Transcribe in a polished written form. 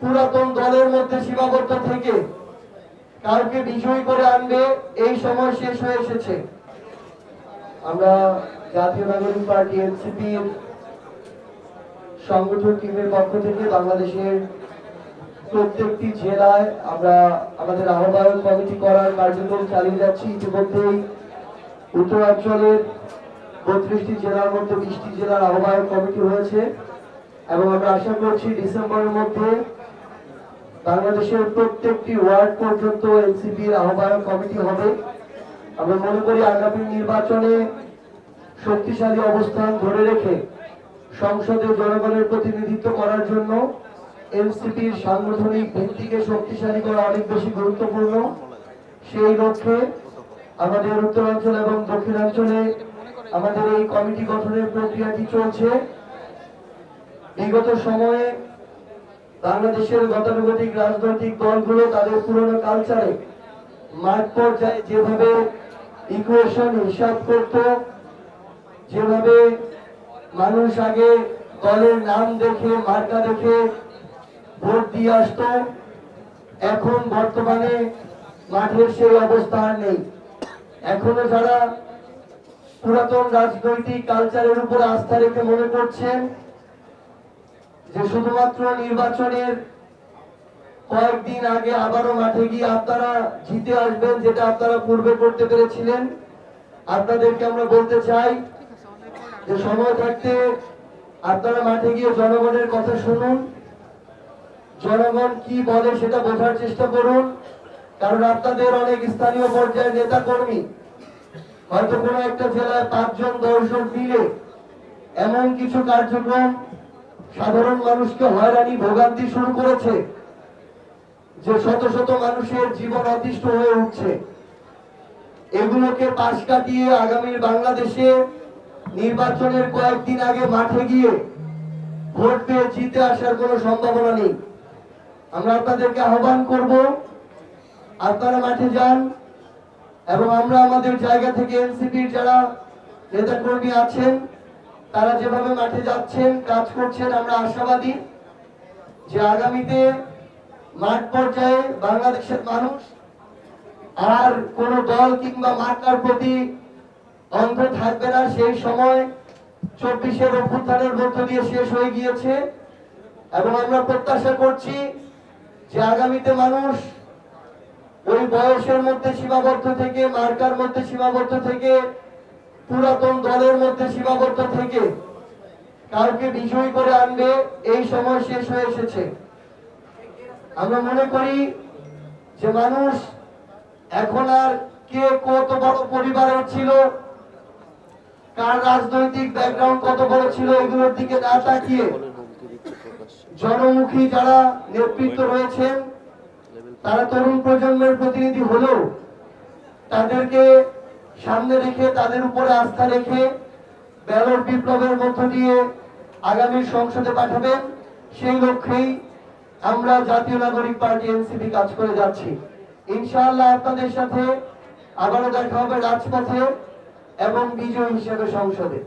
পুরাতন দলের মধ্যে সীমাবদ্ধ থেকে কাউকে বিজয়ী করে আনবে এই সময় শেষ হয়ে এসেছে। আমরা জাতীয় নাগরিক পার্টি এনসিপির সংগঠন টিমের পক্ষ থেকে বাংলাদেশের প্রত্যেকটি জেলায় আমরা আমাদের আহ্বায়ক কমিটি করার কার্যক্রম চালিয়ে যাচ্ছি। ইতিমধ্যেই উত্তরাঞ্চলের 32টি জেলার মধ্যে 20টি জেলার আহ্বায়ক কমিটি হয়েছে এবং আমরা আশা করছি ডিসেম্বরের মধ্যে বাংলাদেশের প্রত্যেকটি ওয়ার্ড পর্যন্ত এনসিপির আহ্বায়ক কমিটি হবে। আমরা মনে করি আগামী নির্বাচনে শক্তিশালী অবস্থান ধরে রেখে সংসদে জনগণের প্রতিনিধিত্ব করার জন্য এনসিপির সাংগঠনিক ভিত্তিকে শক্তিশালী করা অনেক বেশি গুরুত্বপূর্ণ। সেই লক্ষ্যে আমাদের উত্তরাঞ্চল এবং দক্ষিণাঞ্চলে আমাদের এই কমিটি গঠনের প্রক্রিয়াটি চলছে। বিগত সময়ে বাংলাদেশের গতানুগতিক রাজনৈতিক দলগুলো তাদের পুরনো কালচারে মাঠ পর্যায়ে যেভাবে ইকুয়েশন হিসাব করত, যেভাবে মানুষ আগে দলের নাম দেখে মার্কা দেখে ভোট দিয়ে আসতো, এখন বর্তমানে মাঠের সেই অবস্থা আর নেই। এখনো যারা পুরাতন রাজনৈতিক কালচারের উপর আস্থা রেখে মনে করছেন যে শুধুমাত্র নির্বাচনের কয়েকদিন আগে আবারও মাঠে গিয়ে আপনারা জিতে আসবেন, যেটা আপনারা পূর্বে করতে পেরেছিলেন, আপনাদেরকে আমরা বলতে চাই যে সময় থাকতে আপনারা মাঠে গিয়ে জনগণের কথা শুনুন, জনগণ কি বলে সেটা বোঝার চেষ্টা করুন। কারণ আপনাদের অনেক স্থানীয় পর্যায়ের নেতা কর্মী হয়তো কোনো একটা জেলায় 5 জন 10 জন মিলে এমন কিছু কার্যক্রম সাধারণ মানুষকে হয়রানি ভোগান্তি শুরু করেছে যে শত শত মানুষের জীবন অতিষ্ঠ হয়ে উঠছে। এগুলোকে পাশ কাটিয়ে আগামীর বাংলাদেশে নির্বাচনের কয়েকদিন আগে মাঠে গিয়ে ভোট পেয়ে জিতে আসার কোনো সম্ভাবনা নেই। আমরা আপনাদেরকে আহ্বান করব, আপনারা মাঠে যান এবং আমরা আমাদের জায়গা থেকে এনসিপির যারা নেতাকর্মী আছেন তারা যেভাবে মাঠে যাচ্ছেন কাজ করছেন, আমরা আশাবাদী যে আগামীতে মাঠ পর্যায়ে বাংলাদেশের মানুষ আর কোন দল কিংবা মার্কার প্রতি অন্ধ থাকবে না। সেই সময় 24-এর অভ্যুত্থানের মধ্য দিয়ে শেষ হয়ে গিয়েছে এবং আমরা প্রত্যাশা করছি যে আগামীতে মানুষ ওই বয়সের মধ্যে সীমাবদ্ধ থেকে, মার্কার মধ্যে সীমাবদ্ধ থেকে, পুরাতন দলের মধ্যে সীমাবদ্ধ থেকে কাউকে বিজয়ী করে আনবে এই সময় শেষ হয়ে এসেছে। আমরা মনে করি যে মানুষ এখন আর কে কত বড় পরিবারের ছিল, কার রাজনৈতিক ব্যাকগ্রাউন্ড কত বড় ছিল এগুলোর দিকে না তাকিয়ে জনমুখী যারা নেতৃত্ব রয়েছেন তারা তরুণ প্রজন্মের প্রতিনিধি হলেও তাদেরকে সামনে রেখে তাদের উপরে আস্থা রেখে ব্যালট বিপ্লবের মধ্য দিয়ে আগামী সংসদে পাঠাবেন। সেই লক্ষ্যেই আমরা জাতীয় নাগরিক পার্টি এনসিপি কাজ করে যাচ্ছি। ইনশাআল্লাহ আপনাদের সাথে আবারও দেখা হবে রাজপথে এবং বিজয় হিসেবে সংসদে।